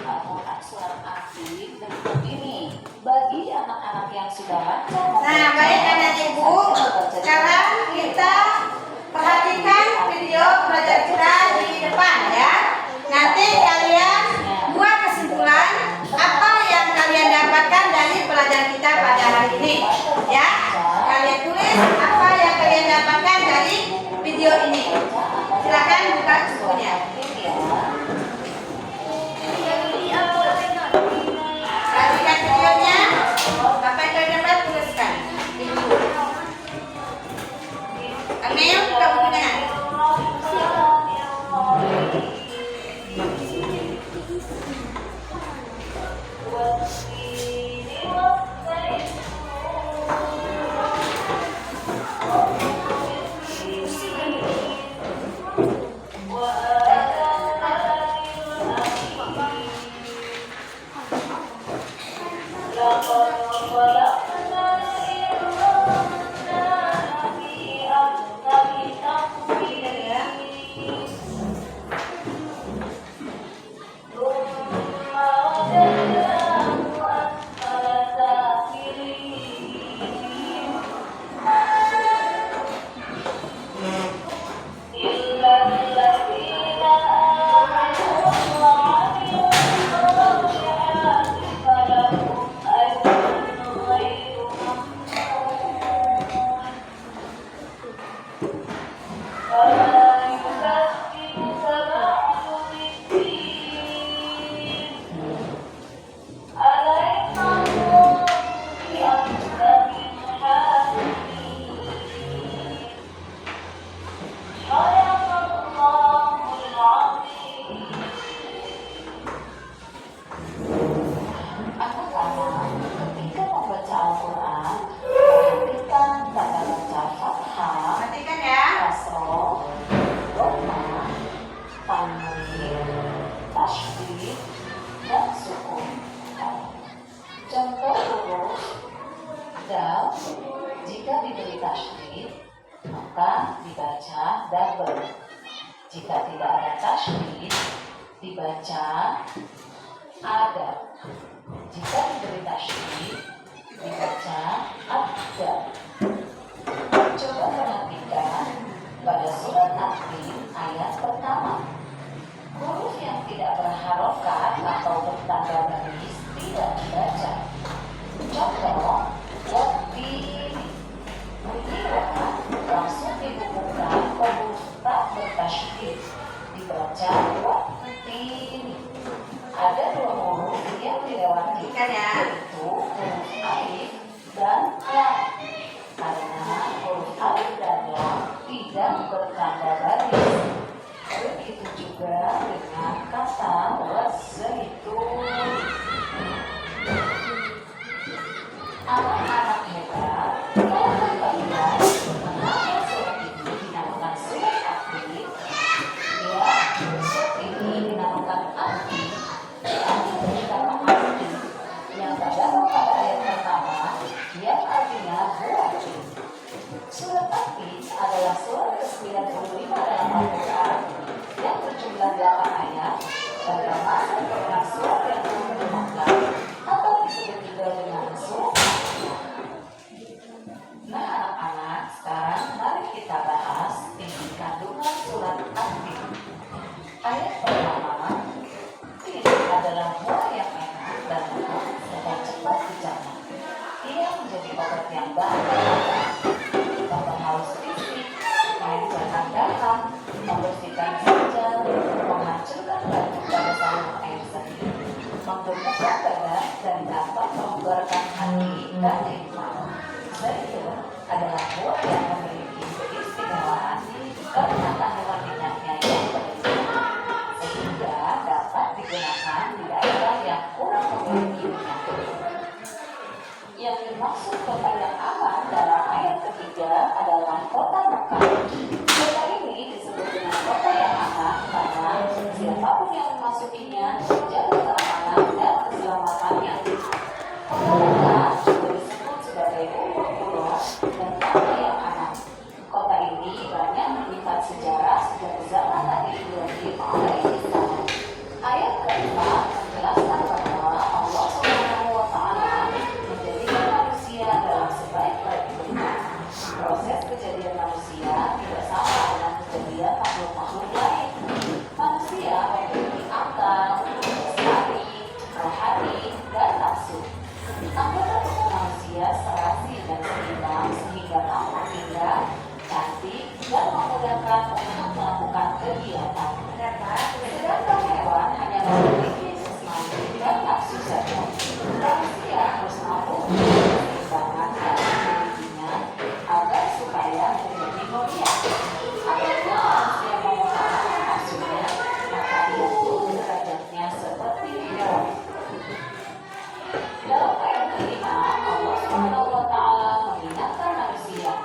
Al-Quran surat Al-Fatih berikut ini bagi anak-anak yang sudah lancar. Nah, baik anak ibu, sekarang kita perhatikan video pelajaran kita di depan ya. Nanti kalian buat kesimpulan apa yang kalian dapatkan dari pelajaran kita pada hari ini ya. Kalian tulis apa yang kalian dapatkan dari video ini. Silakan buka bukunya. Perhatikan videonya. Apa yang kalian dapat tuliskan di buku. Ambil buka bukunya. Contoh huruf dal, jika diberi tasydid maka dibaca double. Jika tidak ada tasydid dibaca ada. Jika diberi tasydid dibaca ada. Coba perhatikan pada surat At-Tin ayat pertama. Huruf yang tidak berharokat atau bertanda baris tidak dibaca. Contoh, wattini. Bunyi wa langsung dibukukan huruf tak bertasydid, dibaca wattini. Ada dua huruf yang dilewati, yaitu huruf alif dan lam. Karena huruf alif dan lam tidak bertanda baris. Begitu juga dengan kata wazaitun. Anak-anak hebat, kalau kalian mengapa surat ini dinamakan surat At-Tin? Ya, surat ini dinamakan At-Tin. Artinya dari kata At-Tin yang terdapat pada ayat pertama yang artinya buah tin. Surat At-Tin adalah surat ke-95 dalam Al-Quran yang berjumlah 8 ayat dan termasuk golongan surat yang belum dimakan atau disebut juga dengan surat Al-Quran. Nah anak-anak, sekarang mari kita bahas isi kandungan surat At-Tin. Ayat pertama, tin adalah buah yang enak dan lembut serta cepat dicerna. Ia menjadi obat yang baik tanpa haus fisik, main cerna alaihi salam. Ayat keempat menjelaskan bahwa Allah Subhanahu wa Ta'ala menjadikan manusia dalam sebaik-baik bentuk. Proses kejadian manusia tidak sama dengan kejadian makhluk-makhluk lain. Manusia memiliki akal, lestari, rohani, dan nafsu. Anggota tubuh manusia serasi dan seimbang sehingga mampu indah, cantik, dan memudahkan untuk melakukan kegiatan. Sedangkan hewan hanya memiliki jasmani dan nafsu saja. Manusia harus mampu keseimbangan dan memilikinya agar supaya menjadi mulia. Apabila manusia mengutamakan nafsunya, maka ia pun derajatnya seperti hewan. Dalam ayat kelima, Allah Subhanahu wa Ta'ala mengingatkan manusia,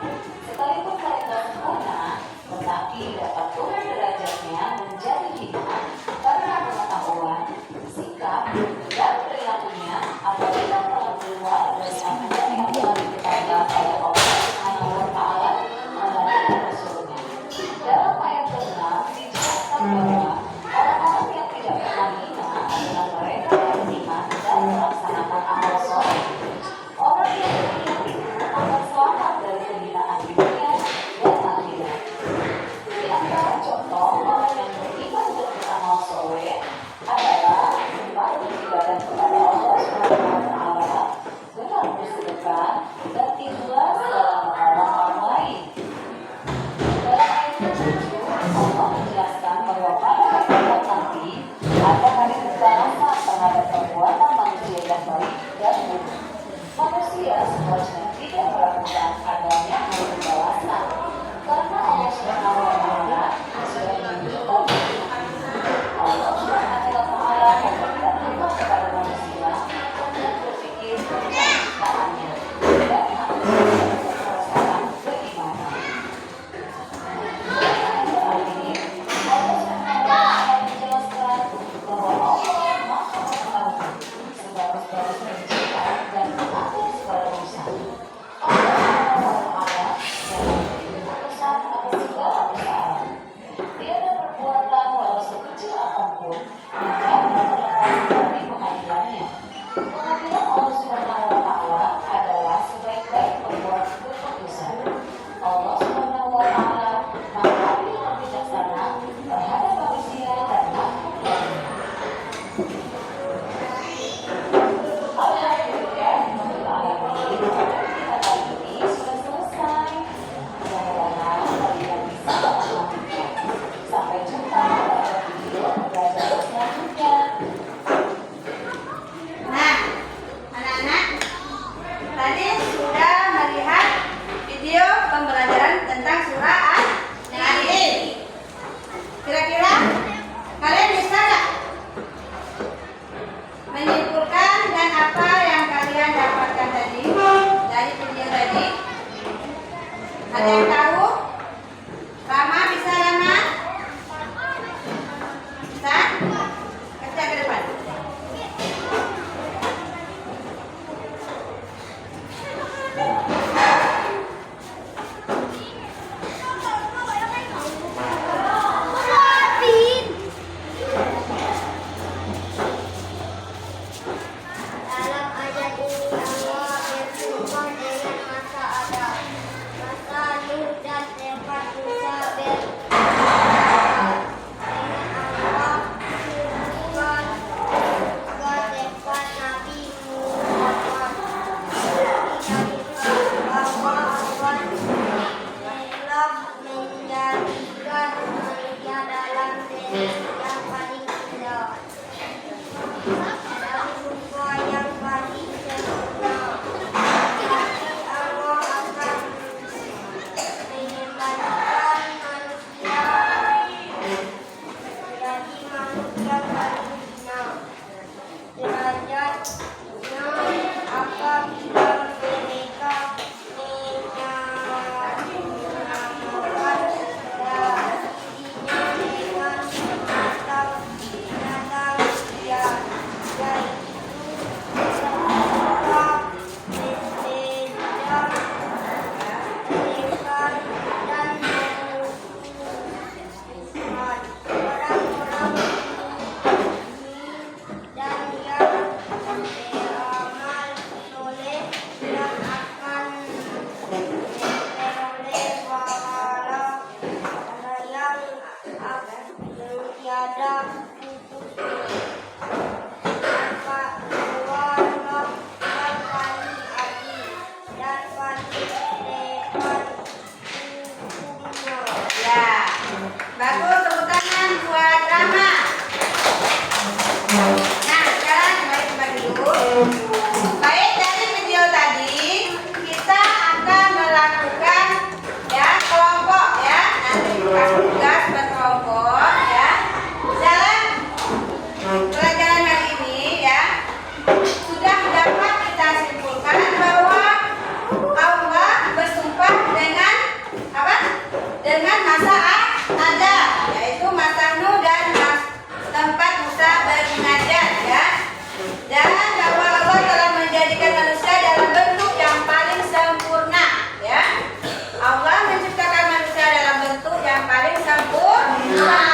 sekalipun mereka sempurna, tetapi dapat turun derajatnya menjadi hina karena pengetahuan, sikap, dan perilakunya apabila telah keluar dari apa yang telah ditetapkan oleh Allah Subhanahu wa Ta'ala melalui Rasulnya. Dalam ayat ke-6 dijelaskan bahwa orang-orang yang tidak pernah hina adalah mereka yang beriman dan melaksanakan amal soleh. Orang yang beriman itu akan selamat dari kehinaan dunia dan akhirat. Di antara contoh orang yang beriman dan beramal soleh adalah benar beribadah kepada Allah Subhanahu wa Ta'ala, benar bersedekah, dan ikhlas dalam menolong orang lain. Dalam ayat ke-7, Allah menjelaskan bahwa pada hari kiamat nanti ada hari pembalasan terhadap perbuatan manusia yang baik dan buruk. Manusia seharusnya tidak melakukan adanya hari pembalasan karena Allah Subhanahu wa Ta'ala sudah menunjukkan Allah Subhanahu wa Ta'ala memberikan hikmah kepada manusia untuk berpikir tentang ciptaannya dan harus merasakan keimanan. Allah Subhanahu wa Ta'ala mengadili yang bijaksana terhadap manusia dan makhluk lainnya. Alhamdulillah, untuk ayat ini kita kali ini sudah selesai. Mudah-mudahan kalian bisa memahaminya. Sampai jumpa pada video pembelajaran selanjutnya. Nah, anak-anak, tadi sudah melihat video pembelajaran tentang surah An-Nahl. Kira-kira kalian bisa nggak menyimpulkan dan apa yang kalian dapatkan tadi dari video tadi? Ada yang tahu? Rama bisa, Rama? Bisa? Kerja ke depan. Dalam ayat ini Allah berfirman dengan masa ada, masa Nuh dan tempat Musa dengan Allah berfirman ke tempat Nabi Muhammad. Kita bahwa Allah telah menjadikan manusia dalam diri yang paling indah. Dalam rupa yang paling sempurna, tapi Allah akan mengembalikan manusia menjadi manusia paling hina derajatnya apabila mereka menyamakan dirinya dengan Bagus, tepuk tangan buat Rama. Nah, sekarang kembali dulu. Baik, dari video tadi kita akan melakukan ya kelompok ya. Nanti dikasih tugas berkelompok ya. Dalam pelajaran hari ini ya sudah dapat kita simpulkan bahwa Allah bersumpah dengan apa? Dengan masa ada, yaitu masa Nuh dan tempat Musa bermunajat ya. Dan bahwa Allah telah menjadikan manusia dalam bentuk yang paling sempurna ya. Allah menciptakan manusia dalam bentuk yang paling sempurna,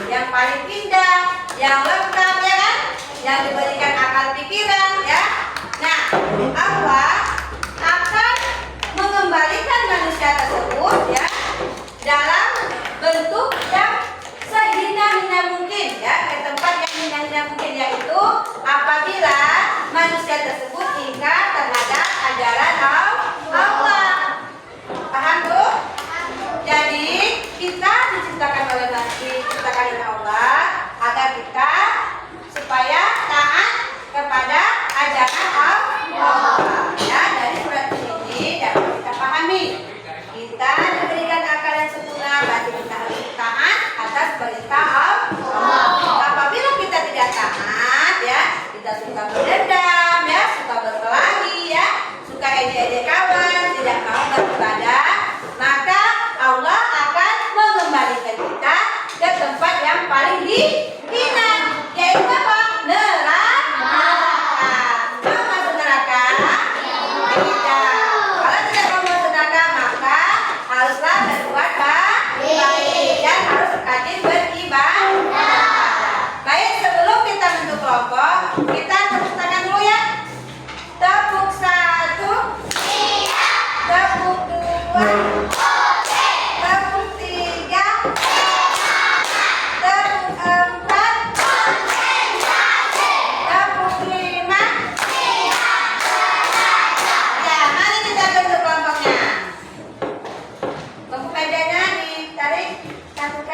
yang paling indah, yang lengkap ya kan, yang diberikan akal pikiran ya. Nah, Allah akan mengembalikan manusia tersebut ya dalam bentuk yang sehina-hina mungkin ya, ke tempat yang hina-hina mungkin, yaitu apabila manusia tersebut ingkar terhadap ajaran Allah. Paham Bu? Jadi kita diciptakan oleh Allah agar kita supaya taat kepada ajaran Allah. Ya, dari surat ini dapat kita pahami. Kita diberikan akal yang sempurna, berarti kita harus taat atas perintah Allah. Apabila kita tidak taat ya, kita suka berdendam ya, suka berkelahi ya, suka ejek-ejek kawan, tidak mau beribadah, maka Allah akan mengembalikan kita ke tempat yang paling hina, yaitu apa? Neraka. Mau masuk neraka? Tidak. Kalau tidak mau masuk neraka, maka haruslah berbuat baik dan harus rajin beribadah. Baik, sebelum kita bentuk kelompok, kita tepuk tangan dulu ya. Tepuk 1, tepuk 2, tepuk 3, tepuk 4, tepuk 5. Ya, mari kita bentuk kelompoknya. Bangku mejanya ditarik satu